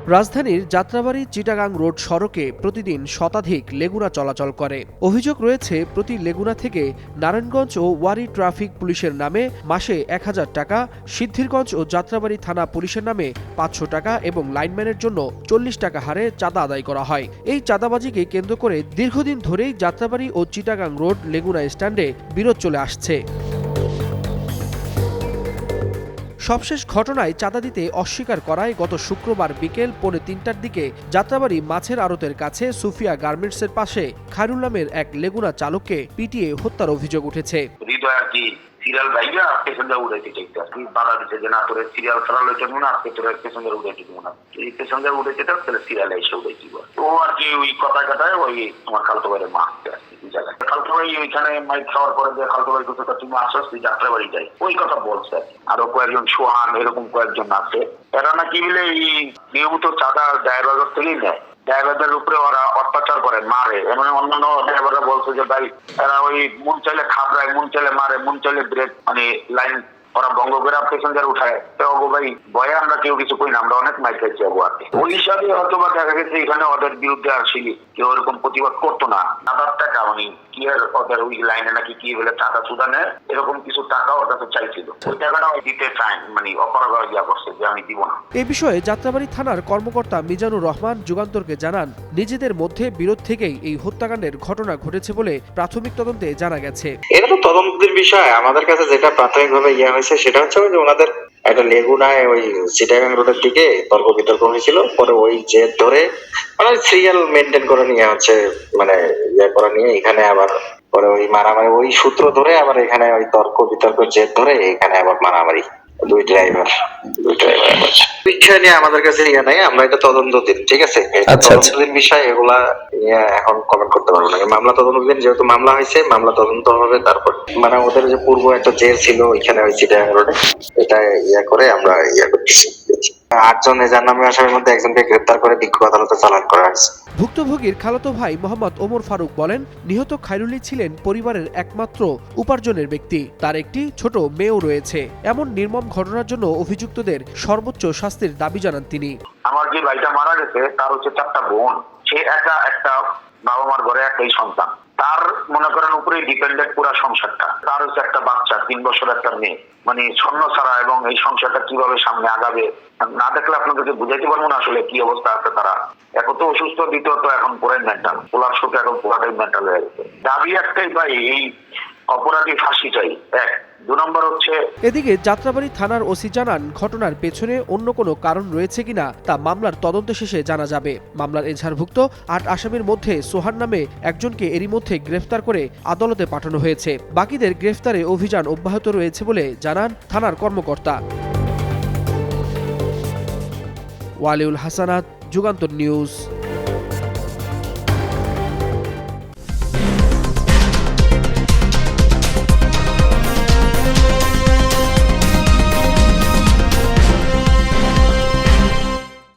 রাজধানীর যাত্রাবাড়ী চিটাগাং রোড সড়কে প্রতিদিন শতাধিক লেগুনা চলাচল করে। অভিযোগ রয়েছে, প্রতি লেগুনা থেকে নারায়ণগঞ্জ ও ওয়ারী ট্রাফিক পুলিশের নামে মাসে ১,০০০ টাকা, সিদ্ধিরগঞ্জ ও যাত্রাবাড়ী থানা পুলিশের নামে ৫০০ টাকা এবং লাইনম্যানের জন্য ৪০ টাকা হারে চাঁদা আদায় করা হয়। এই চাঁদাবাজিকে কেন্দ্র করে দীর্ঘদিন ধরেই যাত্রাবাড়ী ও চিটাগাং রোড লেগুনা স্ট্যান্ডে বিরোধ চলে আসছে। সবশেষ ঘটনায় চাঁদা দিতে অস্বীকার করায় গত শুক্রবার বিকেল ৩:৩০টার দিকে যাত্রাবাড়ী মাছের আড়তের কাছে সুফিয়া গার্মেন্টসের পাশে খায়রুল নামের এক লেগুনা চালককে পিটিয়ে হত্যার অভিযোগ উঠেছে। সিরিয়াল ভাইয়া প্যাসেঞ্জার উড়াইতে চাইতে বাধা দিচ্ছে যে না তোর সিরিয়াল ফেরাল হইতে না, আজকে তোর প্যাসেঞ্জার উড়াইতে দিব না। এই প্যাসেঞ্জার উড়াইতে চাও তাহলে সিরিয়াল এসে উড়াইতে দিব। তো আর কি ওই কথা কাটায় ওই আমার খালতো ভাইয়ের মা আসতে আসছে দুই জায়গায়। খালতো ভাই ওইখানে মাইক খাওয়ার পরে যে খালতো ভাই কোথাও তুমি আসছ তুই যাত্রাবাড়ি যাই ওই কথা বলছে। আরো কয়েকজন সোহান এরকম কয়েকজন আছে, এরা নাকি মিলে এই নিয়মিত চাঁদা ড্রাইভার থেকেই নেয়। ড্রাইভারদের উপরে ওরা অত্যাচার করে, মারে। এমন অন্যান্য ড্রাইভাররা বলছে যে ভাই এরা ওই মন চাইলে খাবড়ায়, মন চাইলে মারে, মন চাইলে ব্রেক মানে লাইন ওরা বঙ্গ করে প্যাসেঞ্জার উঠায়। তো ভাই ভয়ে আমরা কেউ কিছু করি না, আমরা অনেক মাইক খাইছি আবহাওয়াতে। ওই হিসাবে হয়তো বা দেখা গেছে এখানে ওদের বিরুদ্ধে আসলে কেউ এরকম প্রতিবাদ করতো না। ৭,০০০ টাকা মানে কি আর ওদের ওই লাইনে নাকি কি বলে টাকা সুদা নেয়, এরকম কিছু টাকা ওর কাছে চাইছিল। ওই টাকাটা দিতে চায় মানে অপরাধ ইয়া করছে যে আমি দিব না। এ বিষয়ে যাত্রাবাড়ী থানার কর্মকর্তা মিজানুর রহমান যুগান্তরকে জানান, নিজেদের মধ্যে বিরোধ থেকেই এই হত্যাকাণ্ডের ঘটনা ঘটেছে বলে প্রাথমিক তদন্তে জানা গেছে। এটা তো তদন্তের বিষয়। আমাদের কাছে যেটা প্রাথমিকভাবে হয়েছে সেটা হচ্ছে যে ওনাদের একটা লেগুনায় ওই চিটাগাং রোডের দিকে তর্ক বিতর্ক হয়েছিল। পরে ওই জেদ ধরে মানে সিরিয়াল মেনটেন করে নিয়ে হচ্ছে মানে করা নিয়ে এখানে আবার পরে ওই মারামারি ওই সূত্র ধরে আবার এখানে ওই তর্ক বিতর্ক জেদ ধরে এখানে আবার মারামারি দুই ড্রাইভার বিষয় নিয়ে আমাদের কাছে নাই। আমরা এটা তদন্তদিন, ঠিক আছে, তদন্তদিন বিষয় এগুলা এখন কমেন্ট করতে পারবো না। মামলা তদন্তদিন যেহেতু মামলা হয়েছে, মামলা তদন্ত হবে। তারপর মানে ওদের যে পূর্ব একটা জেল ছিল ওইখানে ওই চিটাগাং রোডে, এটা করে আমরা করতেছি। ৮ জন এজার নামে আসামির মধ্যে একজনকে গ্রেপ্তার করে বিজ্ঞ আদালতে চালান করা হয়েছে। ভুক্তভোগীর খালাতো ভাই মোহাম্মদ ওমর ফারুক বলেন, নিহত খায়রুলই ছিলেন পরিবারের একমাত্র উপার্জনের ব্যক্তি। তার একটি ছোট মেয়েও রয়েছে। এমন নির্মম ঘটনার জন্য অভিযুক্তদের সর্বোচ্চ শাস্তির দাবি জানান তিনি। আমার যে ভাইটা মারা গেছে তার হচ্ছে 4টা বোন, সে একা একটা বাবা মার ঘরে একটাই সন্তান। তার মনে করেন উপরেই ডিপেন্ডেন্ট পুরা সংসারটা। তার হচ্ছে একটা বাচ্চা 3 বছর একটা মেয়ে, মানে ছন্ন ছাড়া। এবং এই সংসারটা কিভাবে সামনে আগাবে না দেখলে আপনাদেরকে বুঝাইতে পারবো না আসলে কি অবস্থা আছে। তারা এখন তো অসুস্থ, দ্বিতীয়ত এখন পুরাই মেন্টাল, পোলার শোকে এখন পুরাটাই মেন্টাল হয়ে গেছে। দাবি একটাই ভাই, এই অপরাধী ফাঁসি চাই। 2 নম্বর হচ্ছে। এদিকে যাত্রাবাড়ী থানার ওসি জানান, ঘটনার পেছনে অন্য কোনো কারণ রয়েছে কিনা তা মামলার তদন্ত শেষে জানা যাবে। মামলার এজাহারভুক্ত ৮ আসামির মধ্যে সোহান নামে একজনকে এরই মধ্যে গ্রেফতার করে আদালতে পাঠানো হয়েছে। বাকিদের গ্রেফতারে অভিযান অব্যাহত রয়েছে বলে জানান থানার কর্মকর্তা। ওয়ালিউল হাসানাত, যুগান্তর নিউজ।